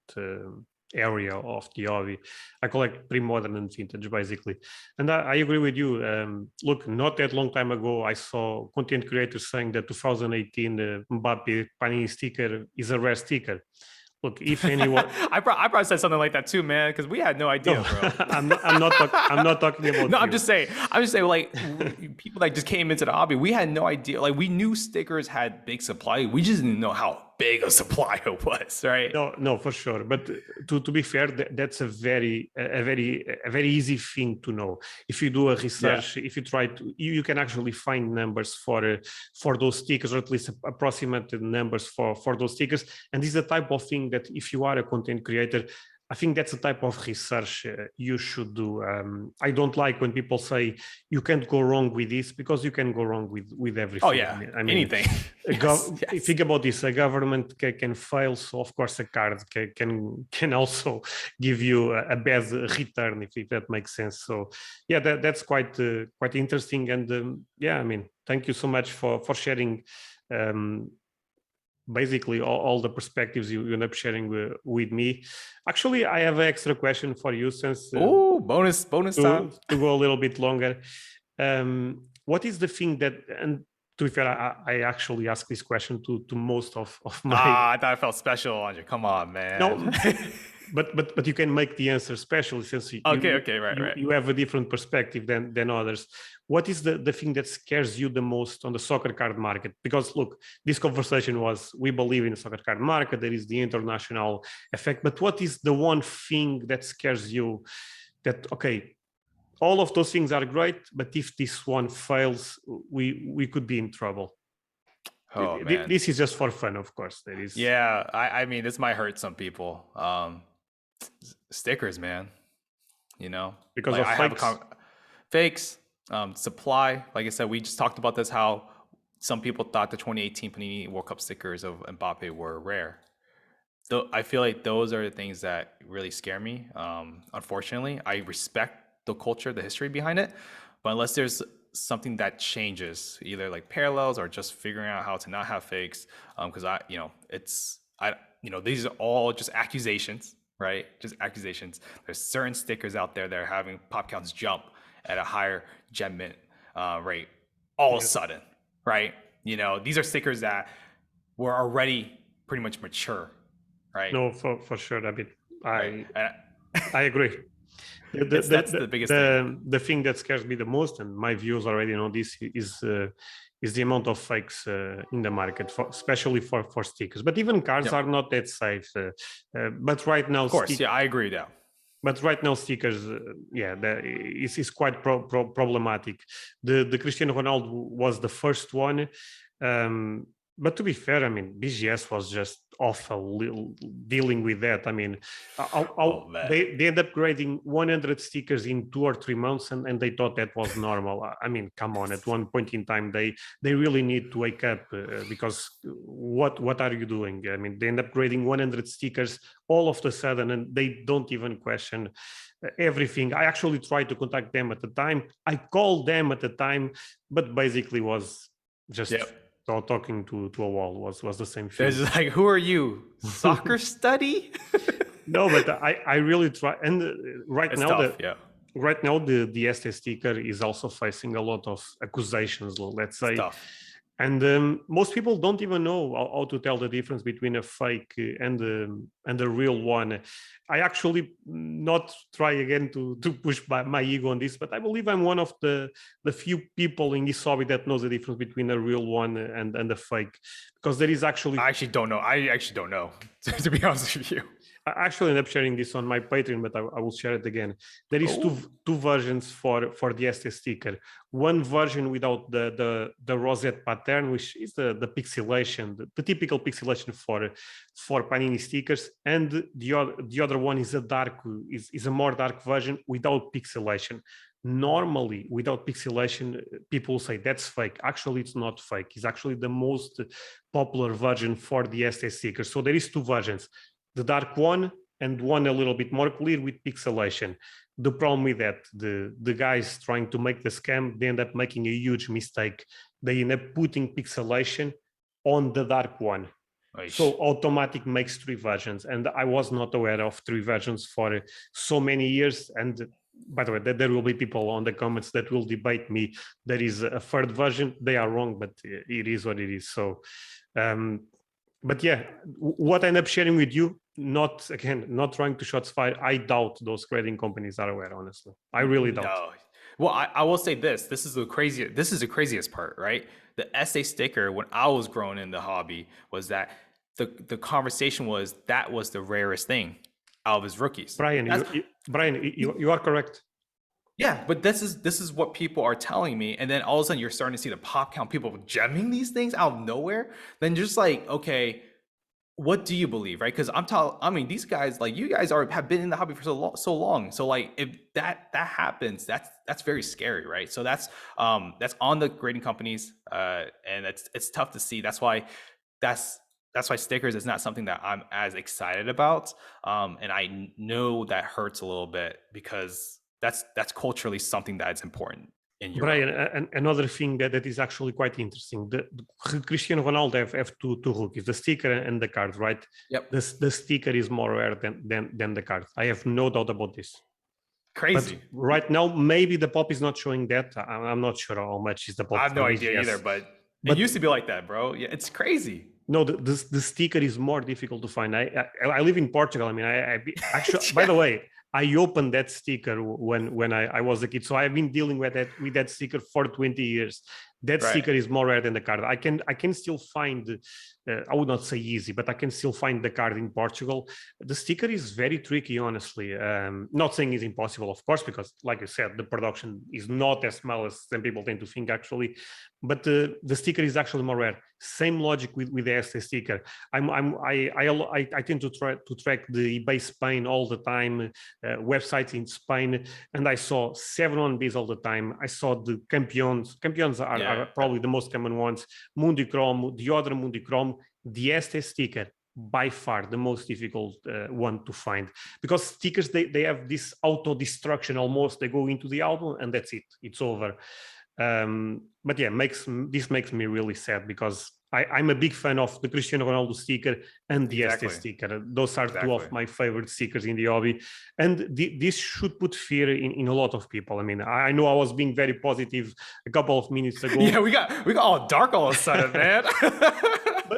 area of the hobby. I collect pre-modern and vintage basically, and I agree with you. Look, not that long time ago, I saw content creators saying that 2018 Mbappe Panini sticker is a rare sticker. Look, if anyone, I probably said something like that too, man, because we had no idea, no, bro. I'm not talking about No, you. I'm just saying, like people that just came into the hobby, we had no idea. Like we knew stickers had big supply, we just didn't know how big a supply it was, right? No, for sure. But to be fair, that's a very easy thing to know. If you do a Yeah. research, if you try to, you can actually find numbers for those stickers, or at least approximate numbers for those stickers. And this is the type of thing that if you are a content creator, I think that's the type of research you should do. I don't like when people say you can't go wrong with this, because you can go wrong with Oh everything. yeah. I mean, Anything. Yes. Yes. think about this: a government can fail, so of course a card can also give you a bad return, if that makes sense. So yeah, that's quite interesting. And yeah, I mean, thank you so much for sharing. Basically all the perspectives you end up sharing with me. Actually, I have an extra question for you, since Oh, bonus time. to go a little bit longer. What is the thing that, and to be fair, I actually ask this question to most of my, I thought I felt special, Andre. Come on, man. no, but you can make the answer special, since Okay, right. you have a different perspective than others. What is the thing that scares you the most on the soccer card market? Because look, this conversation was, we believe in the soccer card market, there is the international effect, but what is the one thing that scares you, that okay, all of those things are great, but if this one fails, we could be in trouble? Oh man. This is just for fun, of course. There is, Yeah, I mean this might hurt some people. Stickers, man. You know, because like of I have a fakes. fakes, supply. Like I said, we just talked about this. How some people thought the 2018 Panini World Cup stickers of Mbappe were rare. So I feel like those are the things that really scare me. Unfortunately, I respect the culture, the history behind it, but unless there's something that changes, either like parallels or just figuring out how to not have fakes, because these are all just accusations, right? Just accusations. There's certain stickers out there that are having pop counts jump at a higher gem mint rate all of a Yes. sudden, right? These are stickers that were already pretty much mature, right? No, for sure. I mean, Right. And I agree. that's the biggest thing. The thing that scares me the most, and my views already know this, is the amount of fakes in the market, especially for stickers. But even cards Yep. are not that safe. But right now, Of course, yeah, I agree. Yeah. but right now stickers, is quite problematic. The Cristiano Ronaldo was the first one. But to be fair, I mean, BGS was just awful dealing with that. I mean, Oh man. they end up grading 100 stickers in 2 or 3 months, and they thought that was normal. I mean, come on, at one point in time, they really need to wake up, because what are you doing? I mean, they end up grading 100 stickers all of a sudden, and they don't even question everything. I actually tried to contact them at the time. I called them at the time, but basically was just talking to a wall. Was the same thing. There's like, who are you? Soccer study? No, but I really try. And right It's now, tough, yeah. right now the ST sticker is also facing a lot of accusations, let's say. It's tough. And most people don't even know how to tell the difference between a fake and a real one. I actually not try again to push my ego on this, but I believe I'm one of the few people in this hobby that knows the difference between a real one and a fake, because there is actually, I actually don't know, to be honest with you. I actually end up sharing this on my Patreon, but I will share it again. There is two versions for the ST sticker. One version without the rosette pattern, which is the pixelation, the typical pixelation for Panini stickers, and the other one is a more dark version without pixelation. Normally, without pixelation, people say that's fake. Actually, it's not fake. It's actually the most popular version for the ST sticker. So there is two versions: the dark one and one a little bit more clear with pixelation. The problem with that, the guys trying to make the scam, they end up making a huge mistake. They end up putting pixelation on the dark one. Aish. So automatic makes three versions, and I was not aware of three versions for so many years. And by the way, there will be people on the comments that will debate me. There is a third version. They are wrong, but it is what it is. So, but yeah, what I end up sharing with you, not trying to shots fired. I doubt those grading companies are aware. Honestly, I really doubt. No. Well, I will say this. This is the craziest part, right? The essay sticker when I was growing in the hobby was that the conversation was that was the rarest thing out of his rookies. Bryan, That's you are correct. yeah, but this is what people are telling me, and then all of a sudden you're starting to see the pop count, people gemming these things out of nowhere. Then just like, okay, what do you believe, right? Because I mean, these guys, like you guys have been in the hobby for so long. So like, if that happens, that's very scary, right? So that's on the grading companies, and it's tough to see. That's that's why stickers is not something that I'm as excited about, and I know that hurts a little bit because that's culturally something that's important in Europe. Bryan, another thing that is actually quite interesting. The Cristiano Ronaldo have two rookies, the sticker and the card, right? Yep. The sticker is more rare than the card. I have no doubt about this. Crazy. But right now, maybe the pop is not showing that. I'm not sure how much is the pop. I have no for idea BGS. either, but it used to be like that, bro. Yeah, it's crazy. No, the sticker is more difficult to find. I live in Portugal. I mean, I actually, Yeah. by the way, I opened that sticker when I was a kid. So I've been dealing with that sticker for 20 years. That Right. sticker is more rare than the card. I can still find, I would not say easy, but I can still find the card in Portugal. The sticker is very tricky, honestly. Not saying it's impossible, of course, because like you said, the production is not as small as some people tend to think actually. But the sticker is actually more rare. Same logic with the essay sticker. I tend to track the eBay Spain all the time, websites in Spain, and I saw 7-on-Bs all the time. I saw the Campeones. Campeones are probably the most common ones. Mundichrome, the other Mundichrome, the essay sticker, by far the most difficult one to find, because stickers they have this auto destruction almost. They go into the album and that's it. It's over. But yeah, this makes me really sad because I'm a big fan of the Cristiano Ronaldo sticker and the Exactly. ST sticker. Those are two of my favorite stickers in the hobby, and this should put fear in a lot of people. I mean, I know I was being very positive a couple of minutes ago. Yeah, we got all dark all of a sudden, man.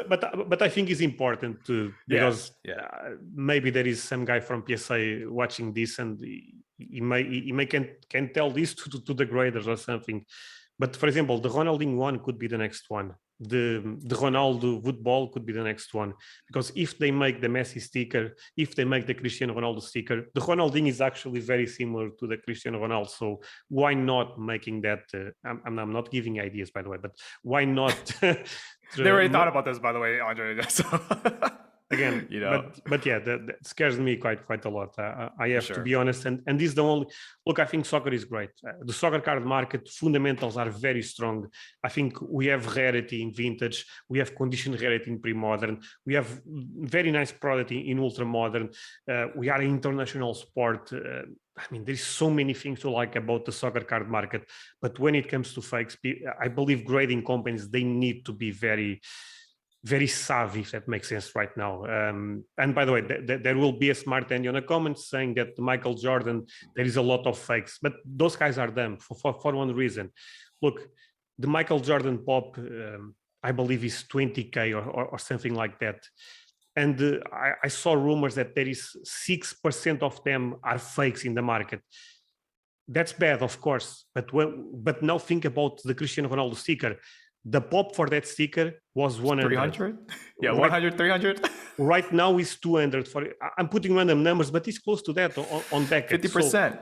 But I think it's important to, because maybe there is some guy from PSA watching this and he can tell this to the graders or something. But for example, the Ronaldinho one could be the next one. The Ronaldo football could be the next one, because if they make the Messi sticker, if they make the Cristiano Ronaldo sticker, the Ronaldinho is actually very similar to the Cristiano Ronaldo. So why not making that? I'm not giving ideas, by the way, but why not? They already thought about this, by the way, Andre. So. Again, but yeah, that scares me quite a lot. I have to be honest, and this is the only look. I think soccer is great. The soccer card market fundamentals are very strong. I think we have rarity in vintage, we have condition rarity in pre-modern, we have very nice product in ultra modern. We are an international sport. I mean, there's so many things to like about the soccer card market, but when it comes to fakes, I believe grading companies, they need to be very savvy, if that makes sense right now. And by the way, there will be a smart Andy on a comment saying that Michael Jordan, there is a lot of fakes, but those guys are dumb for one reason. Look, the Michael Jordan pop, I believe is 20K or something like that. And I saw rumors that there is 6% of them are fakes in the market. That's bad, of course, but now think about the Cristiano Ronaldo sticker. The pop for that sticker was 100. 300? Yeah, 100, 300? Right now is 200. I'm putting random numbers, but it's close to that on Beckett. 50%. So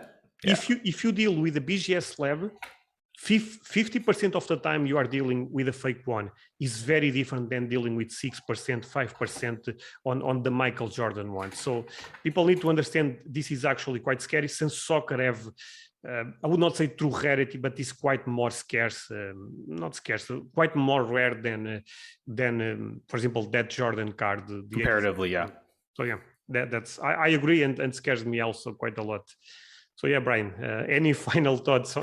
if you deal with the BGS lab, 50% of the time you are dealing with a fake one. Is very different than dealing with 6%, 5% on the Michael Jordan one. So people need to understand this is actually quite scary, since soccer have I would not say true rarity, but it's quite more scarce, not scarce, quite more rare than for example, that Jordan card. Comparatively, yeah. So yeah, that's I agree, and scares me also quite a lot. So yeah, Bryan, any final thoughts?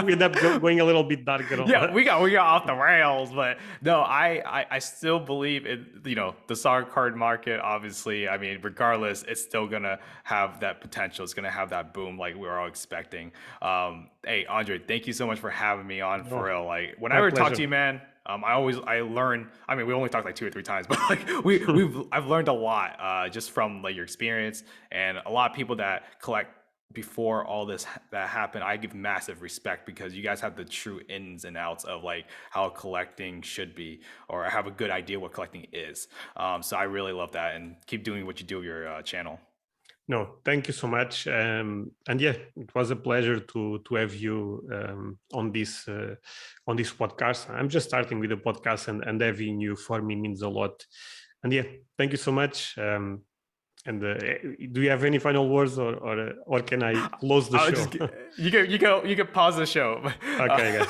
We end up going a little bit darker. Yeah, we got off the rails, but no, I still believe in, you know, the soccer card market. Obviously, I mean, regardless, it's still gonna have that potential. It's gonna have that boom like we were all expecting. Hey, Andre, thank you so much for having me on for No, real. Like my whenever I talk pleasure. to you, man, I learn. I mean, we only talked like 2 or 3 times, but like I've learned a lot just from like your experience, and a lot of people that collect before all this that happened, I give massive respect because you guys have the true ins and outs of like how collecting should be, or have a good idea what collecting is. So I really love that, and keep doing what you do with your channel. No, thank you so much. And yeah, it was a pleasure to have you on this podcast. I'm just starting with the podcast, and having you for me means a lot. And yeah, thank you so much. And do you have any final words, or can I close the I'll show? just you can pause the show. Okay, guys.